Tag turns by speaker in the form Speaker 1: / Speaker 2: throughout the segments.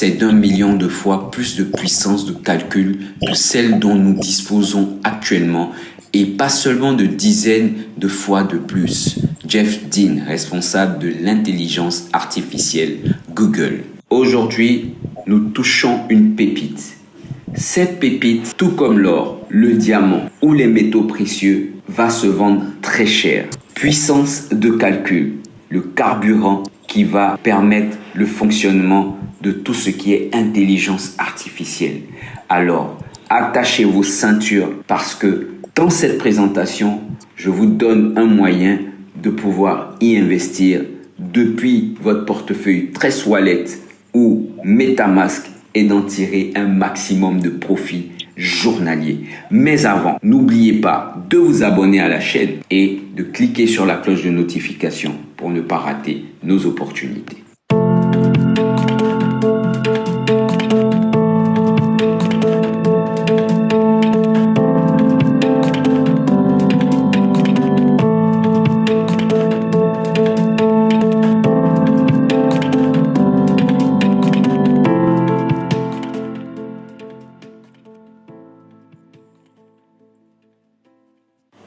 Speaker 1: c'est d'1 million de fois plus de puissance de calcul que celle dont nous disposons actuellement et pas seulement de dizaines de fois de plus. Jeff Dean, responsable de l'intelligence artificielle Google. Aujourd'hui, nous touchons une pépite. Cette pépite, tout comme l'or, le diamant ou les métaux précieux, va se vendre très cher. Puissance de calcul, le carburant qui va permettre le fonctionnement de tout ce qui est intelligence artificielle. Alors, attachez vos ceintures parce que dans cette présentation, je vous donne un moyen de pouvoir y investir depuis votre portefeuille Trust Wallet ou MetaMask et d'en tirer un maximum de profit journalier. Mais avant, n'oubliez pas de vous abonner à la chaîne et de cliquer sur la cloche de notification pour ne pas rater nos opportunités.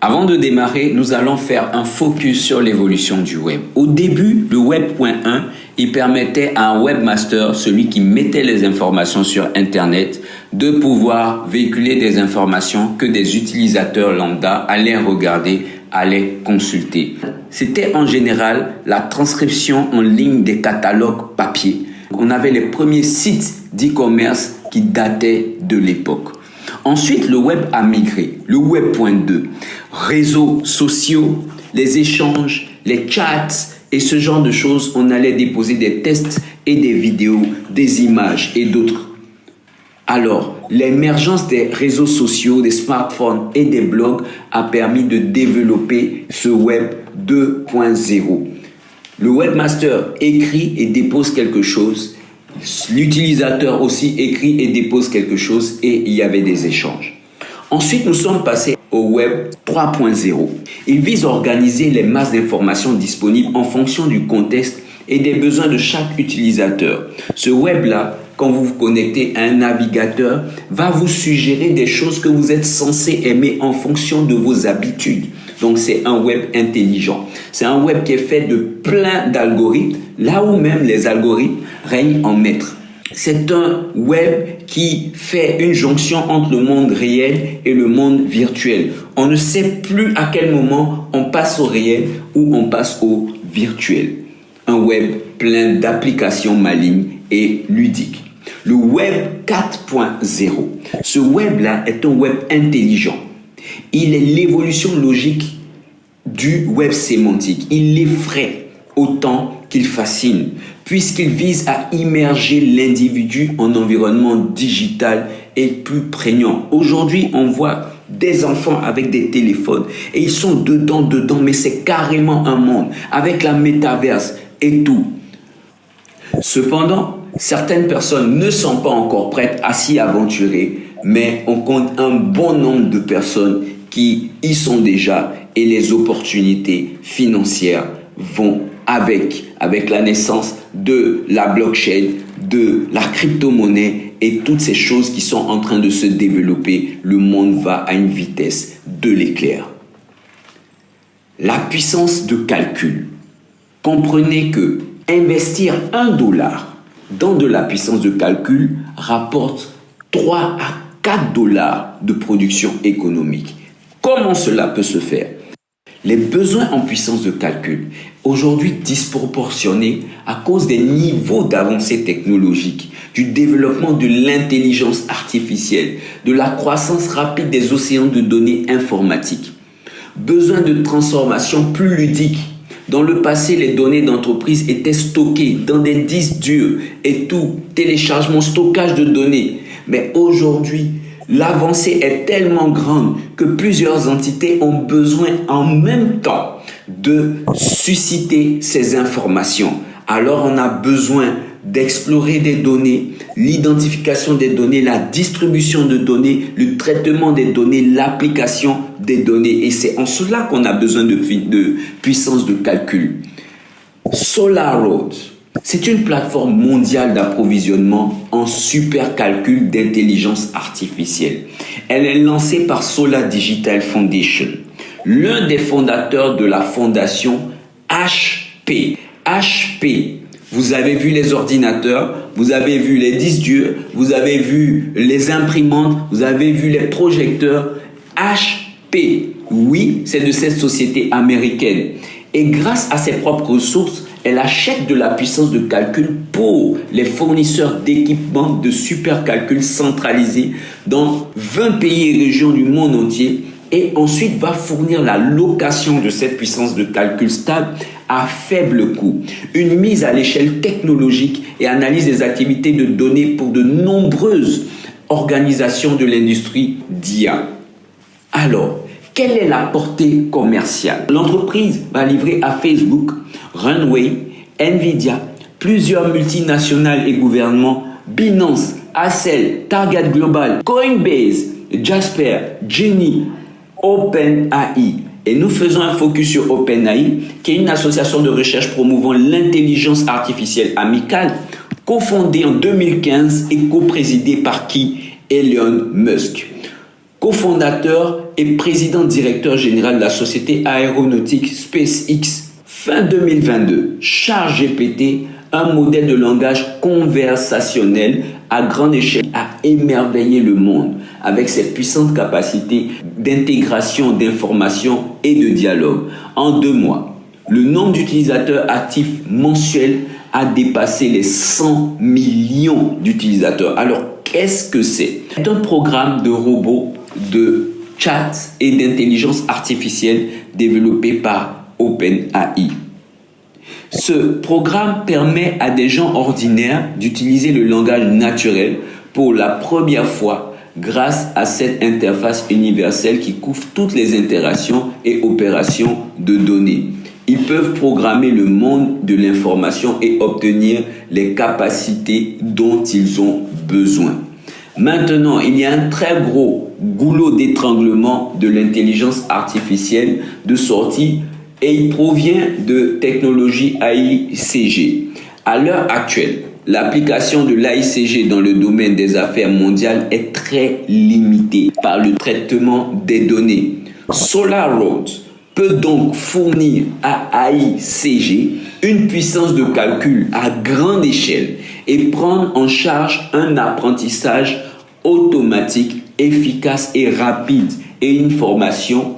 Speaker 1: Avant de démarrer, nous allons faire un focus sur l'évolution du web. Au début, le web.1, il permettait à un webmaster, celui qui mettait les informations sur Internet, de pouvoir véhiculer des informations que des utilisateurs lambda allaient regarder, allaient consulter. C'était en général la transcription en ligne des catalogues papier. On avait les premiers sites d'e-commerce qui dataient de l'époque. Ensuite, le web a migré, le web.2, réseaux sociaux, les échanges, les chats et ce genre de choses. On allait déposer des tests et des vidéos, des images et d'autres. Alors, l'émergence des réseaux sociaux, des smartphones et des blogs a permis de développer ce web 2.0. Le webmaster écrit et dépose quelque chose. L'utilisateur aussi écrit et dépose quelque chose et il y avait des échanges. Ensuite, nous sommes passés au web 3.0. Il vise à organiser les masses d'informations disponibles en fonction du contexte et des besoins de chaque utilisateur. Ce web-là, quand vous vous connectez à un navigateur, va vous suggérer des choses que vous êtes censé aimer en fonction de vos habitudes. Donc, c'est un web intelligent. C'est un web qui est fait de plein d'algorithmes, là où même les algorithmes règnent en maître. C'est un web qui fait une jonction entre le monde réel et le monde virtuel. On ne sait plus à quel moment on passe au réel ou on passe au virtuel. Un web plein d'applications malignes et ludiques. Le web 4.0. Ce web-là est un web intelligent. Il est l'évolution logique du web sémantique. Il l'effraie autant qu'il fascine, puisqu'il vise à immerger l'individu en environnement digital et plus prégnant. Aujourd'hui, on voit des enfants avec des téléphones et ils sont dedans, mais c'est carrément un monde avec la métaverse et tout. Cependant, certaines personnes ne sont pas encore prêtes à s'y aventurer, mais on compte un bon nombre de personnes qui y sont déjà et les opportunités financières vont avec la naissance de la blockchain, de la crypto-monnaie et toutes ces choses qui sont en train de se développer. Le monde va à une vitesse de l'éclair. La puissance de calcul. Comprenez que investir $1 dans de la puissance de calcul rapporte 3 à 4 $ de production économique. Comment cela peut se faire? Les besoins en puissance de calcul, aujourd'hui disproportionnés à cause des niveaux d'avancée technologique, du développement de l'intelligence artificielle, de la croissance rapide des océans de données informatiques. Besoin de transformation plus ludique. Dans le passé, les données d'entreprise étaient stockées dans des disques durs et tout, téléchargement, stockage de données. Mais aujourd'hui, l'avancée est tellement grande que plusieurs entités ont besoin en même temps de susciter ces informations. Alors, on a besoin d'explorer des données, l'identification des données, la distribution de données, le traitement des données, l'application des données. Et c'est en cela qu'on a besoin de puissance de calcul. SolarRoad, C'est une plateforme mondiale d'approvisionnement en supercalcul d'intelligence artificielle. Elle est lancée par Solar Digital Foundation, l'un des fondateurs de la fondation HP. HP, vous avez vu les ordinateurs, vous avez vu les disques durs, vous avez vu les imprimantes, vous avez vu les projecteurs. HP, oui, c'est de cette société américaine. Et grâce à ses propres ressources, elle achète de la puissance de calcul pour les fournisseurs d'équipements de supercalcul centralisés dans 20 pays et régions du monde entier et ensuite va fournir la location de cette puissance de calcul stable à faible coût, une mise à l'échelle technologique et analyse des activités de données pour de nombreuses organisations de l'industrie d'IA. Alors, quelle est la portée commerciale? L'entreprise va livrer à Facebook, Runway, Nvidia, plusieurs multinationales et gouvernements, Binance, Accel, Target Global, Coinbase, Jasper, Genie, OpenAI. Et nous faisons un focus sur OpenAI, qui est une association de recherche promouvant l'intelligence artificielle amicale, cofondée en 2015 et coprésidée par qui? Elon Musk. Cofondateur et président directeur général de la société aéronautique SpaceX. Fin 2022, ChatGPT, un modèle de langage conversationnel à grande échelle, a émerveillé le monde avec ses puissantes capacités d'intégration d'informations et de dialogue. En 2 mois, le nombre d'utilisateurs actifs mensuels a dépassé les 100 millions d'utilisateurs. Alors, qu'est-ce que c'est? C'est un programme de robots, de chat et d'intelligence artificielle développé par OpenAI. Ce programme permet à des gens ordinaires d'utiliser le langage naturel pour la première fois grâce à cette interface universelle qui couvre toutes les interactions et opérations de données. Ils peuvent programmer le monde de l'information et obtenir les capacités dont ils ont besoin. Maintenant, il y a un très gros goulot d'étranglement de l'intelligence artificielle de sortie et il provient de technologies AICG. À l'heure actuelle, l'application de l'AICG dans le domaine des affaires mondiales est très limitée par le traitement des données. SolarRoads peut donc fournir à AICG une puissance de calcul à grande échelle et prendre en charge un apprentissage automatique, efficace et rapide et une formation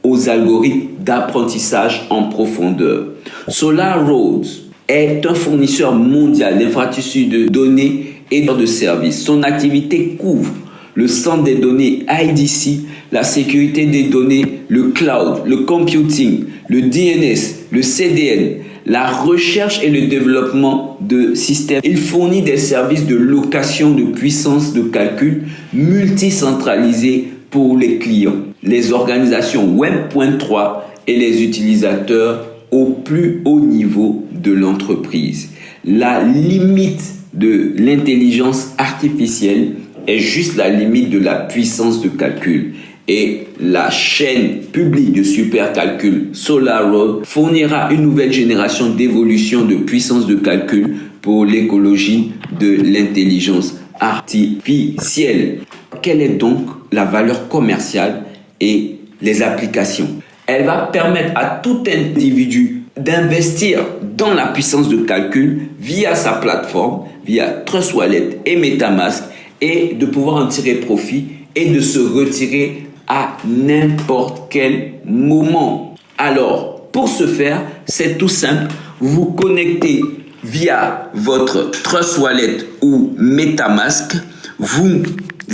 Speaker 1: aux algorithmes d'apprentissage en profondeur. SolarRoads est un fournisseur mondial d'infrastructures de données et de services. Son activité couvre le centre des données IDC, la sécurité des données, le cloud, le computing, le DNS, le CDN, la recherche et le développement de systèmes. Il fournit des services de location de puissance de calcul multicentralisés pour les clients, les organisations Web.3 et les utilisateurs au plus haut niveau de l'entreprise. La limite de l'intelligence artificielle est juste la limite de la puissance de calcul. Et la chaîne publique de supercalcul SolarRoads fournira une nouvelle génération d'évolution de puissance de calcul pour l'écologie de l'intelligence artificielle. Quelle est donc la valeur commerciale et les applications? Elle va permettre à tout individu d'investir dans la puissance de calcul via sa plateforme, via Trust Wallet et MetaMask, et de pouvoir en tirer profit et de se retirer à n'importe quel moment. Alors, pour ce faire, c'est tout simple. Vous vous connectez via votre Trust Wallet ou MetaMask. Vous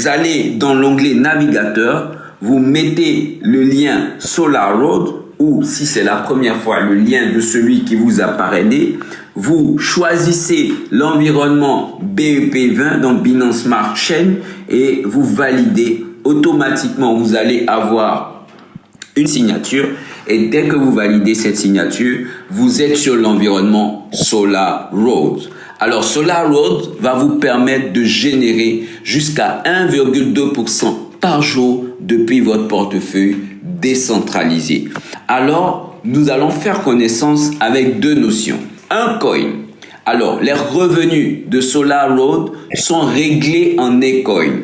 Speaker 1: allez dans l'onglet navigateur, vous mettez le lien SolarRoads ou, si c'est la première fois, le lien de celui qui vous a parrainé. Vous choisissez l'environnement BEP20, donc Binance Smart Chain, et vous validez. Automatiquement, vous allez avoir une signature et dès que vous validez cette signature, vous êtes sur l'environnement SolarRoads. Alors, SolarRoads va vous permettre de générer jusqu'à 1,2% par jour depuis votre portefeuille décentralisé. Alors, nous allons faire connaissance avec 2 notions. Un coin. Alors, les revenus de SolarRoad sont réglés en Ecoin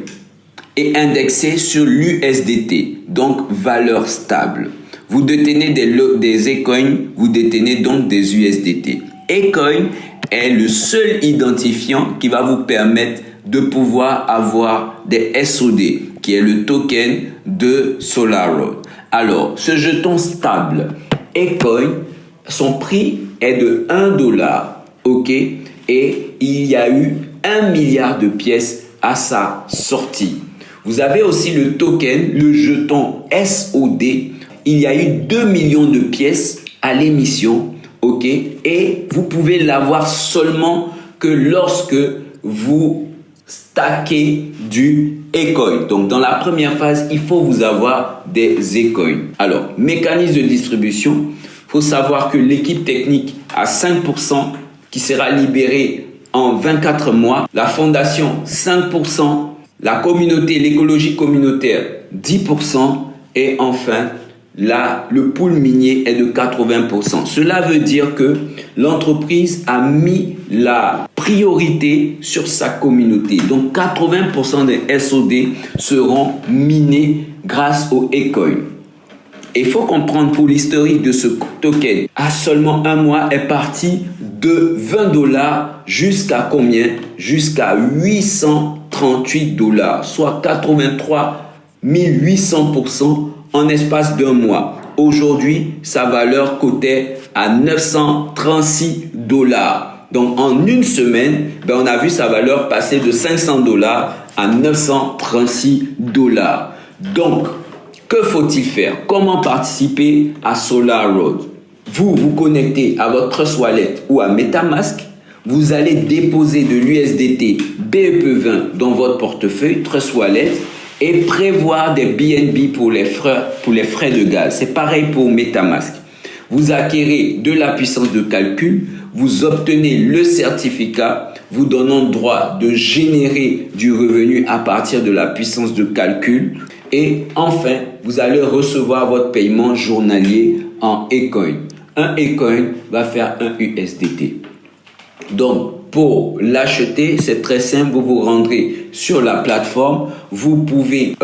Speaker 1: et indexés sur l'USDT, donc valeur stable. Vous détenez des Ecoin, vous détenez donc des USDT. Ecoin est le seul identifiant qui va vous permettre de pouvoir avoir des SOD, qui est le token de SolarRoad. Alors, ce jeton stable, Ecoin, son prix est de $1, ok? Et il y a eu 1 milliard de pièces à sa sortie. Vous avez aussi le token, le jeton SOD. Il y a eu 2 millions de pièces à l'émission, ok? Et vous pouvez l'avoir seulement que lorsque vous stackez du Ecoin. Donc, dans la première phase, il faut vous avoir des Ecoin. Alors, mécanisme de distribution. Il faut savoir que l'équipe technique a 5% qui sera libéré en 24 mois. La fondation, 5%. La communauté, l'écologie communautaire, 10%. Et enfin, le pool minier est de 80%. Cela veut dire que l'entreprise a mis la priorité sur sa communauté. Donc, 80% des SOD seront minés grâce au Ecoin. Il faut comprendre pour l'historique de ce token, à seulement un mois, est parti de $20 jusqu'à combien? Jusqu'à $838, soit 83 800% en espace d'un mois. Aujourd'hui, sa valeur cotait à $936. Donc, en une semaine, on a vu sa valeur passer de $500 à $936. Donc, que faut-il faire? Comment participer à SolarRoad? Vous vous connectez à votre Trust Wallet ou à MetaMask. Vous allez déposer de l'USDT BEP20 dans votre portefeuille Trust Wallet et prévoir des BNB pour les frais de gaz. C'est pareil pour MetaMask. Vous acquérez de la puissance de calcul, vous obtenez le certificat vous donnant droit de générer du revenu à partir de la puissance de calcul. Et enfin, vous allez recevoir votre paiement journalier en Ecoin. Un Ecoin va faire un USDT. Donc, pour l'acheter, c'est très simple. Vous vous rendrez sur la plateforme. Vous pouvez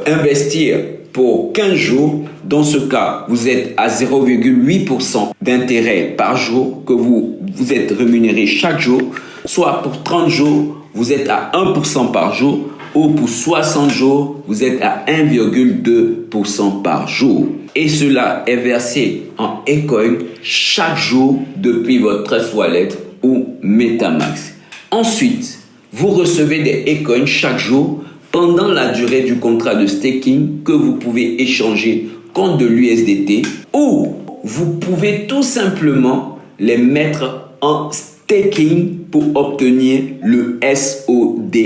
Speaker 1: investir pour 15 jours. Dans ce cas, vous êtes à 0,8% d'intérêt par jour que vous êtes rémunéré chaque jour. Soit pour 30 jours, vous êtes à 1% par jour. Ou pour 60 jours, vous êtes à 1,2% par jour. Et cela est versé en Ecoin chaque jour depuis votre Trust Wallet ou MetaMask. Ensuite, vous recevez des Ecoin chaque jour pendant la durée du contrat de staking que vous pouvez échanger contre de l'USDT ou vous pouvez tout simplement les mettre en staking pour obtenir le SOD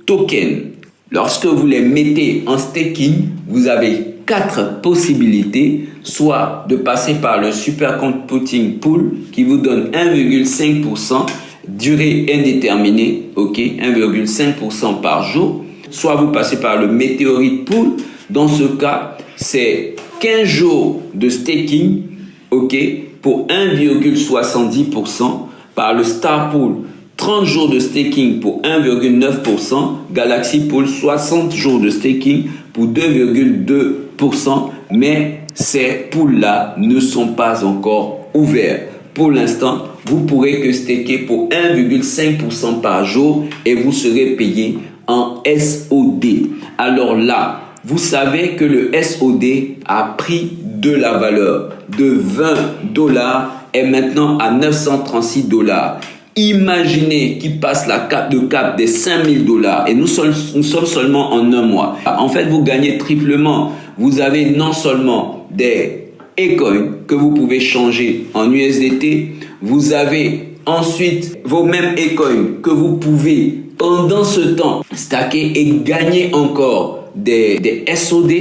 Speaker 1: token. Lorsque vous les mettez en staking, vous avez 4 possibilités, soit de passer par le Supercomputing Pool qui vous donne 1,5%, durée indéterminée, ok, 1,5% par jour, soit vous passez par le Meteorite Pool, dans ce cas, c'est 15 jours de staking, ok, pour 1,70%, par le Star Pool, 30 jours de staking pour 1,9%, Galaxy Pool 60 jours de staking pour 2,2%, mais ces pools-là ne sont pas encore ouverts. Pour l'instant, vous pourrez que staker pour 1,5% par jour et vous serez payé en SOD. Alors là, vous savez que le SOD a pris de la valeur de $20 et maintenant à $936. Imaginez qu'il passe le cap des $5000 et nous sommes seulement en un mois. En fait, vous gagnez triplement. Vous avez non seulement des Ecoin que vous pouvez changer en USDT, vous avez ensuite vos mêmes Ecoin que vous pouvez pendant ce temps stacker et gagner encore des SOD.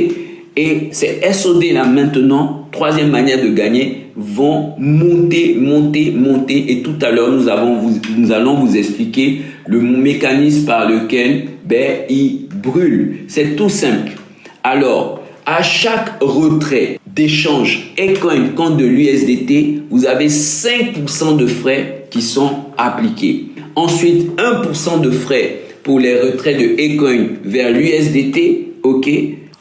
Speaker 1: Et ces SOD là maintenant, troisième manière de gagner, vont monter. Et tout à l'heure, nous allons vous expliquer le mécanisme par lequel ils brûlent. C'est tout simple. Alors, à chaque retrait d'échange Ecoin contre de l'USDT, vous avez 5% de frais qui sont appliqués. Ensuite, 1% de frais pour les retraits de Ecoin vers l'USDT, ok.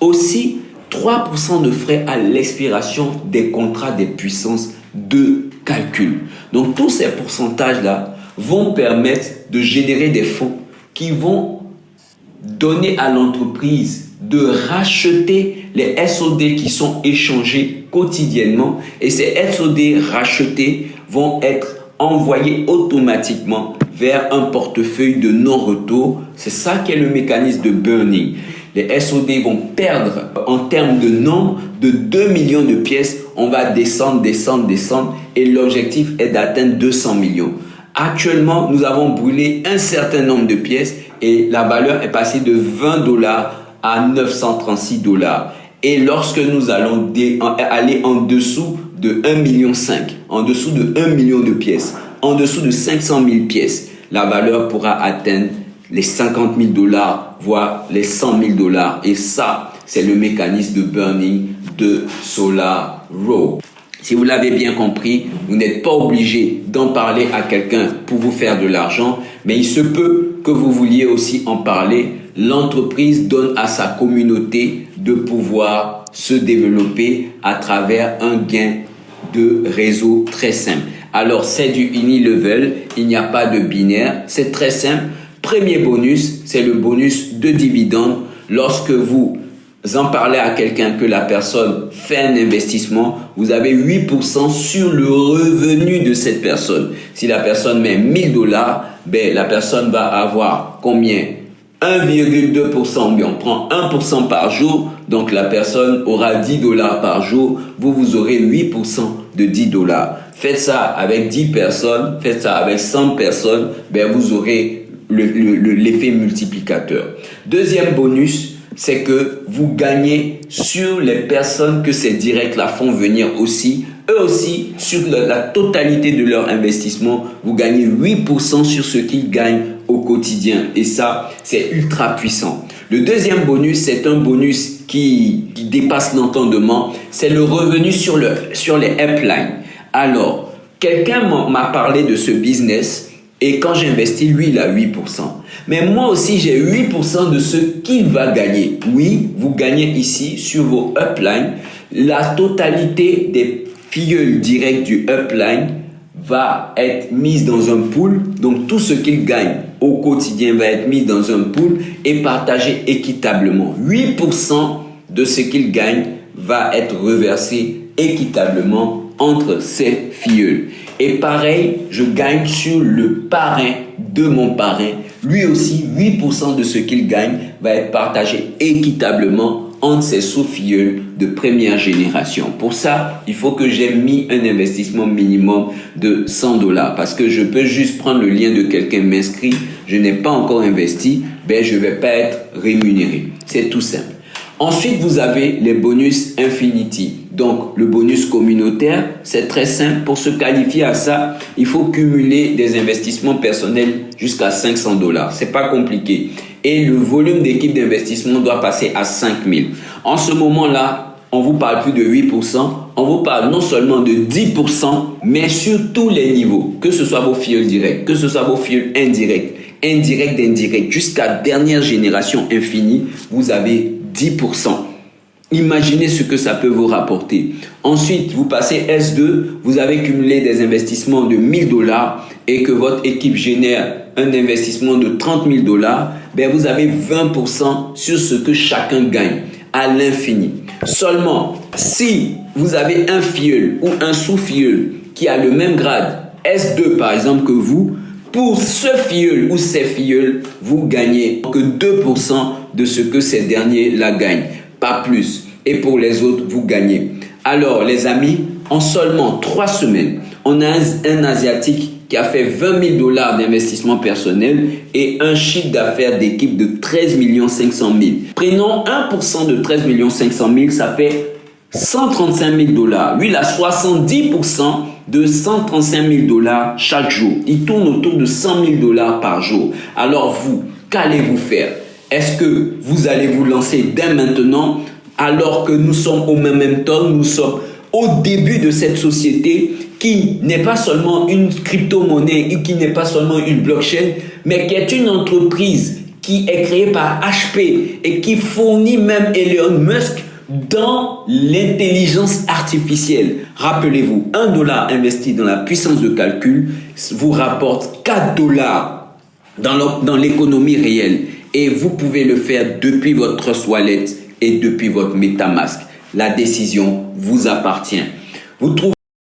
Speaker 1: Aussi, 3% de frais à l'expiration des contrats des puissances de calcul. Donc, tous ces pourcentages-là vont permettre de générer des fonds qui vont donner à l'entreprise de racheter les SOD qui sont échangés quotidiennement, et ces SOD rachetés vont être envoyés automatiquement vers un portefeuille de non-retour. C'est ça qui est le mécanisme de burning. Les SOD vont perdre en termes de nombre de 2 millions de pièces. On va descendre et l'objectif est d'atteindre 200 millions. Actuellement, nous avons brûlé un certain nombre de pièces et la valeur est passée de 20 $ à 936 $. Et lorsque nous allons aller en dessous de 1,5 million, en dessous de 1 million de pièces, en dessous de 500 000 pièces, la valeur pourra atteindre les 50 000 $, voire les 100 000 $. Et ça, c'est le mécanisme de burning de SolarRow. Si vous l'avez bien compris, vous n'êtes pas obligé d'en parler à quelqu'un pour vous faire de l'argent, mais il se peut que vous vouliez aussi en parler. L'entreprise donne à sa communauté de pouvoir se développer à travers un gain de réseau très simple. Alors, c'est du unilevel, il n'y a pas de binaire, c'est très simple. Premier bonus, c'est le bonus de dividende. Lorsque vous en parlez à quelqu'un que la personne fait un investissement, vous avez 8% sur le revenu de cette personne. Si la personne met 1000 $, ben, la personne va avoir combien? 1,2%, bien on prend 1% par jour, donc la personne aura 10 $ par jour, vous aurez 8% de 10 $. Faites ça avec 10 personnes, faites ça avec 100 personnes, ben vous aurez l'effet multiplicateur. Deuxième bonus, c'est que vous gagnez sur les personnes que ces directs-là font venir aussi. Eux aussi, sur la totalité de leur investissement, vous gagnez 8% sur ce qu'ils gagnent au quotidien. Et ça, c'est ultra puissant. Le deuxième bonus, c'est un bonus qui dépasse l'entendement. C'est le revenu sur les uplines. Alors, quelqu'un m'a parlé de ce business et quand j'investis, lui, il a 8%. Mais moi aussi, j'ai 8% de ce qu'il va gagner. Oui, vous gagnez ici sur vos uplines. La totalité des filleuls directs du upline va être mise dans un pool. Donc, tout ce qu'il gagne au quotidien va être mis dans un pool et partagé équitablement. 8% de ce qu'il gagne va être reversé équitablement entre ses filleuls. Et pareil, je gagne sur le parrain de mon parrain. Lui aussi, 8% de ce qu'il gagne va être partagé équitablement entre ses sous-filleuls de première génération. Pour ça, il faut que j'aie mis un investissement minimum de 100 $ parce que je peux juste prendre le lien de quelqu'un, m'inscrire, je n'ai pas encore investi, ben je ne vais pas être rémunéré. C'est tout simple. Ensuite, vous avez les bonus Infinity. Donc, le bonus communautaire, c'est très simple. Pour se qualifier à ça, il faut cumuler des investissements personnels jusqu'à 500 $. C'est pas compliqué. Et le volume d'équipe d'investissement doit passer à 5000. En ce moment-là, on vous parle plus de 8%. On vous parle non seulement de 10%, mais sur tous les niveaux. Que ce soit vos filleuls directs, que ce soit vos filleuls indirects, d'indirect, jusqu'à dernière génération infinie, vous avez 10%. Imaginez ce que ça peut vous rapporter. Ensuite, vous passez S2, vous avez cumulé des investissements de 1000 $ et que votre équipe génère un investissement de 30 000 $, ben vous avez 20% sur ce que chacun gagne à l'infini. Seulement, si vous avez un filleul ou un sous-filleul qui a le même grade, S2 par exemple que vous, pour ce filleul ou ces filleuls, vous gagnez que 2% de ce que ces derniers-là gagnent, pas plus. Et pour les autres, vous gagnez. Alors, les amis, en seulement 3 semaines, on a un Asiatique qui a fait 20 000 $ d'investissement personnel et un chiffre d'affaires d'équipe de 13 500 000. Prenons 1% de 13 500 000, ça fait 135 000 $. Lui, il a 70% de 135 000 $ chaque jour. Il tourne autour de 100 000 $ par jour. Alors vous, qu'allez-vous faire? Est-ce que vous allez vous lancer dès maintenant alors que nous sommes au même temps, nous sommes au début de cette société qui n'est pas seulement une crypto-monnaie et qui n'est pas seulement une blockchain, mais qui est une entreprise qui est créée par HP et qui fournit même Elon Musk dans l'intelligence artificielle. Rappelez-vous, $1 investi dans la puissance de calcul vous rapporte $4 dans l'économie réelle. Et vous pouvez le faire depuis votre Trust Wallet et depuis votre MetaMask. La décision vous appartient. Vous trouvez